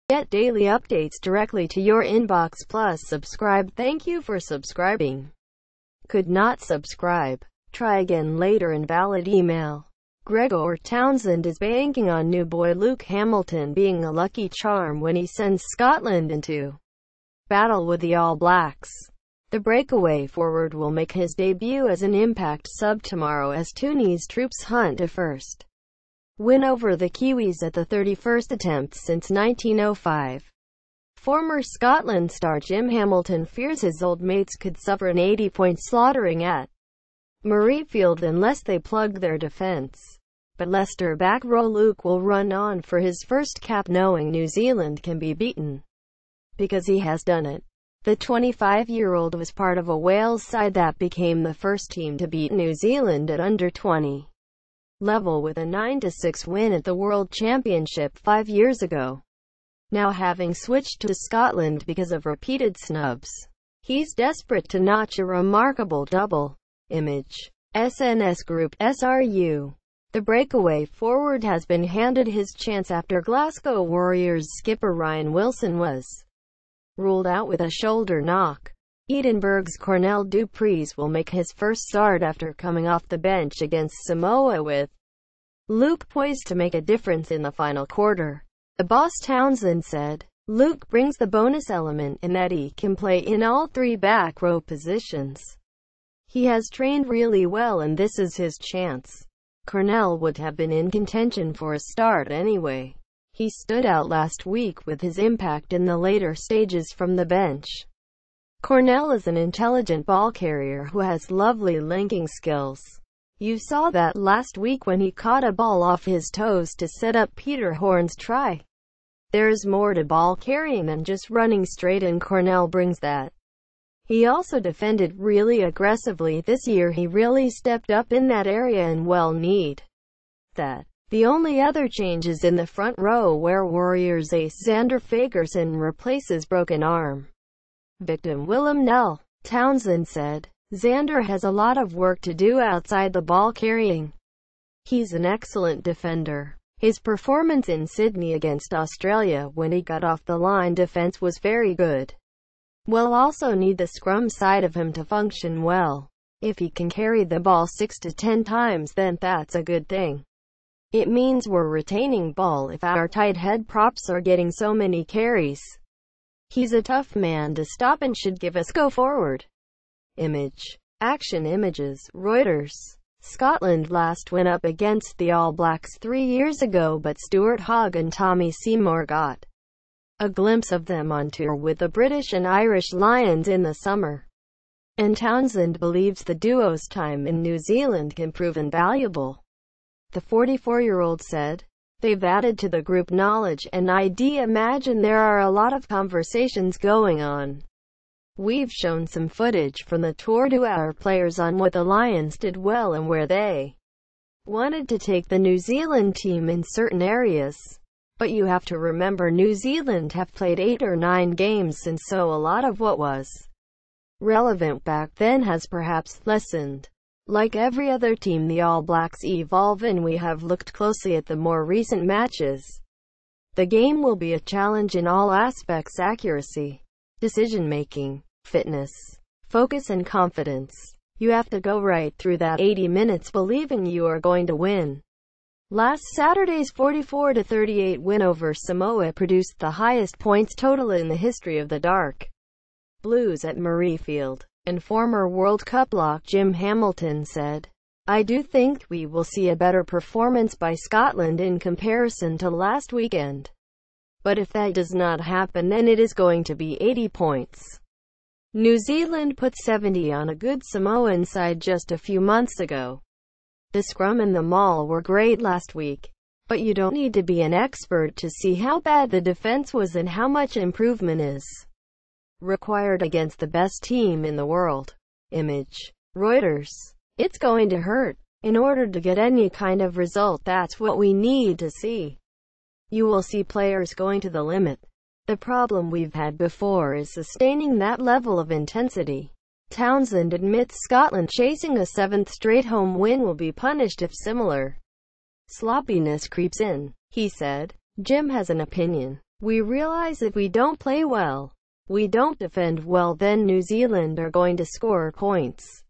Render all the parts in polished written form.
Get daily updates directly to your inbox. Plus subscribe. Thank you for subscribing. Could not subscribe. Try again later. Invalid email. Gregor Townsend is banking on new boy Luke Hamilton being a lucky charm when he sends Scotland into battle with the All Blacks. The breakaway forward will make his debut as an impact sub tomorrow as Tooney's troops hunt a first win over the Kiwis at the 31st attempt since 1905. Former Scotland star Jim Hamilton fears his old mates could suffer an 80-point slaughtering at Murrayfield unless they plug their defence. But Leicester back row Luke will run on for his first cap, knowing New Zealand can be beaten, because he has done it. The 25-year-old was part of a Wales side that became the first team to beat New Zealand at under-20 level with a 9-6 win at the World Championship 5 years ago. Now, having switched to Scotland because of repeated snubs, he's desperate to notch a remarkable double. Image. SNS Group. SRU. The breakaway forward has been handed his chance after Glasgow Warriors skipper Ryan Wilson was ruled out with a shoulder knock. Edinburgh's Cornell du Preez will make his first start after coming off the bench against Samoa, with Luke poised to make a difference in the final quarter. The boss Townsend said, "Luke brings the bonus element in that he can play in all three back row positions. He has trained really well and this is his chance." Cornell would have been in contention for a start anyway. He stood out last week with his impact in the later stages from the bench. Cornell is an intelligent ball carrier who has lovely linking skills. You saw that last week when he caught a ball off his toes to set up Peter Horne's try. There's more to ball carrying than just running straight, and Cornell brings that. He also defended really aggressively this year. He really stepped up in that area and well need that. The only other change is in the front row, where Warriors ace Xander Fagerson replaces broken arm victim Willem Nel. Townsend said, "Xander has a lot of work to do outside the ball carrying. He's an excellent defender. His performance in Sydney against Australia when he got off the line defense was very good. We'll also need the scrum side of him to function well. If he can carry the ball 6 to 10 times, then that's a good thing. It means we're retaining ball if our tight head props are getting so many carries. He's a tough man to stop and should give us go forward." Image. Action Images. Reuters. Scotland last went up against the All Blacks 3 years ago, but Stuart Hogg and Tommy Seymour got a glimpse of them on tour with the British and Irish Lions in the summer. And Townsend believes the duo's time in New Zealand can prove invaluable. The 44-year-old said, "They've added to the group knowledge, and I'd imagine there are a lot of conversations going on. We've shown some footage from the tour to our players on what the Lions did well and where they wanted to take the New Zealand team in certain areas. But you have to remember New Zealand have played 8 or 9 games since, so a lot of what was relevant back then has perhaps lessened. Like every other team, the All Blacks evolve, and we have looked closely at the more recent matches. The game will be a challenge in all aspects: accuracy, decision-making, fitness, focus and confidence. You have to go right through that 80 minutes believing you are going to win." Last Saturday's 44-38 win over Samoa produced the highest points total in the history of the Dark Blues at Murrayfield, and former World Cup lock Jim Hamilton said, "I do think we will see a better performance by Scotland in comparison to last weekend. But if that does not happen, then it is going to be 80 points. New Zealand put 70 on a good Samoan side just a few months ago. The scrum and the maul were great last week. But you don't need to be an expert to see how bad the defense was and how much improvement is required against the best team in the world." Image. Reuters. "It's going to hurt. In order to get any kind of result, that's what we need to see. You will see players going to the limit. The problem we've had before is sustaining that level of intensity." Townsend admits Scotland chasing a 7th straight home win will be punished if similar sloppiness creeps in. He said, Jim has an opinion. We realize if we don't play well, we don't defend well, then New Zealand are going to score points.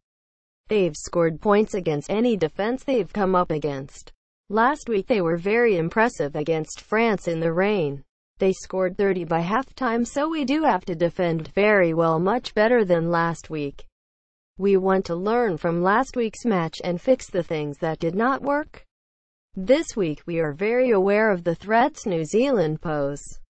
They've scored points against any defense they've come up against. Last week they were very impressive against France in the rain. They scored 30 by halftime, so we do have to defend very well, much better than last week. We want to learn from last week's match and fix the things that did not work. This week we are very aware of the threats New Zealand pose.